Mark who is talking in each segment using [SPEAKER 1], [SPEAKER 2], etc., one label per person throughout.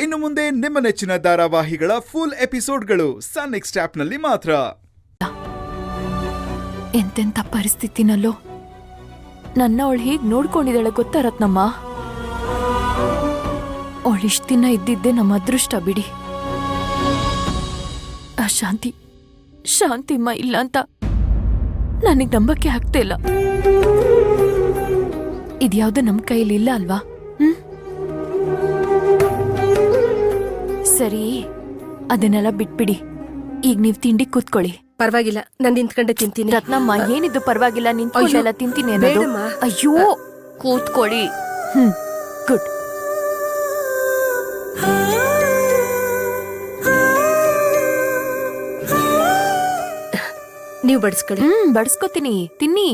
[SPEAKER 1] ಇನ್ನು ಮುಂದೆ ನಿಮ್ಮ ನೆಚ್ಚಿನ ಧಾರಾವಾಹಿಗಳ ಫುಲ್ ಎಪಿಸೋಡ್ಗಳು ಸನ್ ನೆಕ್ಸ್ಟ್ ಆಪ್ನಲ್ಲಿ ಮಾತ್ರ.
[SPEAKER 2] ಎಂತೆಂಥ ಪರಿಸ್ಥಿತಿನಲ್ಲೋ ನನ್ನ ಅವಳು ಹೇಗ್ ನೋಡ್ಕೊಂಡಿದ್ದಾಳೆ ಗೊತ್ತಾ ರತ್ನಮ್ಮ? ಅವಳಿಷ್ಟು ದಿನ ಇದ್ದಿದ್ದೆ ನಮ್ಮ ಅದೃಷ್ಟ ಬಿಡಿ. ಆ ಶಾಂತಿಮ್ಮ ಇಲ್ಲ ಅಂತ ನನಗೆ ನಂಬಕ್ಕೆ ಆಗ್ತಾ ಇಲ್ಲ. ಇದ್ಯಾವ್ದು ನಮ್ಮ ಕೈಲಿ ಇಲ್ಲ ಅಲ್ವಾ? ಸರಿ, ಅದನ್ನೆಲ್ಲ ಬಿಟ್ಬಿಡಿ. ಈಗ ನೀವ್ ತಿಂಡಿ ಕೂತ್ಕೊಳ್ಳಿ.
[SPEAKER 3] ಪರವಾಗಿಲ್ಲ, ನಾನು ನಿಂತ್ಕೊಂಡೆ ತಿಂತೀನಿ.
[SPEAKER 2] ರತ್ನಮ್ಮ, ಏನಿದ್ದು ಪರವಾಗಿಲ್ಲ, ನಿಂತ್ಕೊಳ್ಳೆಲ್ಲ ತಿಂತೀನಿ ಅನ್ನೋದು. ಅಯ್ಯೋ, ಕೂತ್ಕೊಳ್ಳಿ. ಗುಡ್.
[SPEAKER 3] ನೀವು ಬಡಿಸ್ಕೊಳ್ಳಿ.
[SPEAKER 2] ಬಡಿಸ್ಕೊತೀನಿ. ತಿನ್ನಿ.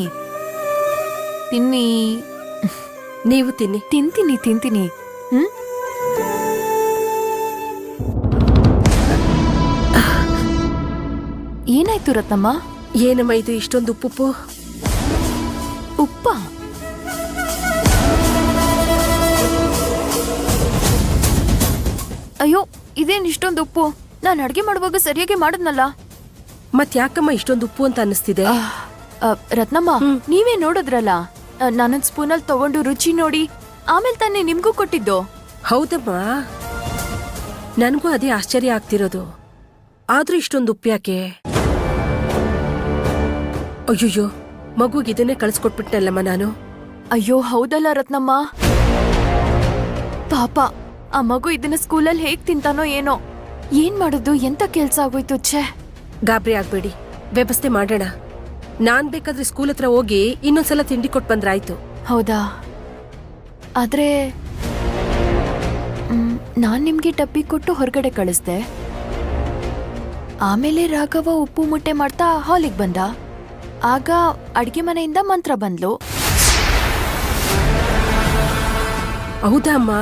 [SPEAKER 3] ನೀವು ತಿನ್ನಿ.
[SPEAKER 2] ತಿಂತೀನಿ. ಏನಾಯ್ತು ರತ್ನಮ್ಮ?
[SPEAKER 3] ಏನಮ್ಮ ಇದು ಇಷ್ಟೊಂದು ಉಪ್ಪು?
[SPEAKER 2] ಉಪ್ಪ? ಅಯ್ಯೋ, ಇದೇನ್ ಇಷ್ಟೊಂದು ಉಪ್ಪು? ನಾನು ಅಡ್ಗೆ ಮಾಡುವಾಗ ಸರಿಯಾಗಿ ಮಾಡದ್ನಲ್ಲ.
[SPEAKER 3] ಮತ್ ಯಾಕಮ್ಮ ಇಷ್ಟೊಂದು ಉಪ್ಪು ಅಂತ ಅನಿಸ್ತಿದೆ?
[SPEAKER 2] ರತ್ನಮ್ಮ, ನೀವೇ ನೋಡಿದ್ರಲ್ಲ, ನಾನೊಂದ್ ಸ್ಪೂನಲ್ಲಿ ತಗೊಂಡು ರುಚಿ ನೋಡಿ ಆಮೇಲೆ ತಾನೇ ನಿಮ್ಗೂ ಕೊಟ್ಟಿದ್ದು.
[SPEAKER 3] ಹೌದಮ್ಮ, ನನಗೂ ಅದೇ ಆಶ್ಚರ್ಯ ಆಗ್ತಿರೋದು. ಆದ್ರೂ ಇಷ್ಟೊಂದು ಉಪ್ಪು ಯಾಕೆ? ಅಯ್ಯಯ್ಯೋ, ಮಗುಗೆ ಇದನ್ನೇ ಕಳಿಸ್ಕೊಟ್ಬಿಟ್ನಲ್ಲಮ್ಮ ನಾನು.
[SPEAKER 2] ಅಯ್ಯೋ ಹೌದಲ್ಲ ರತ್ನಮ್ಮ, ಪಾಪ ಆ ಮಗು ಇದನ್ನ ಸ್ಕೂಲಲ್ಲಿ ಹೇಗ್ ತಿಂತಾನೋ ಏನೋ. ಏನ್ ಮಾಡೋದು? ಎಂತ ಕೆಲ್ಸ ಆಗೋಯ್ತು. ಛೇ,
[SPEAKER 3] ಗಾಬರಿ ಆಗ್ಬೇಡಿ, ವ್ಯವಸ್ಥೆ ಮಾಡೋಣ. ನಾನ್ ಬೇಕಾದ್ರೆ ಸ್ಕೂಲ್ ಹತ್ರ ಹೋಗಿ ಇನ್ನೊಂದ್ಸಲ ತಿಂಡಿ ಕೊಟ್ಟು ಬಂದ್ರಾಯ್ತು.
[SPEAKER 2] ಹೌದಾ? ಆದ್ರೆ ನಾನ್ ನಿಮ್ಗೆ ಡಬ್ಬಿ ಕೊಟ್ಟು ಹೊರಗಡೆ ಕಳಿಸ್ದೆ. ಆಮೇಲೆ ರಾಘವ ಉಪ್ಪು ಮುಟ್ಟೆ ಮಾಡ್ತಾ ಹಾಲಿಗೆ ಬಂದ. ಆಗ ಅಡ್ಗೆ ಮನೆಯಿಂದ ಮಂತ್ರ ಬಂದ್ಲು.
[SPEAKER 3] ಹೌದಾ ಅಮ್ಮ?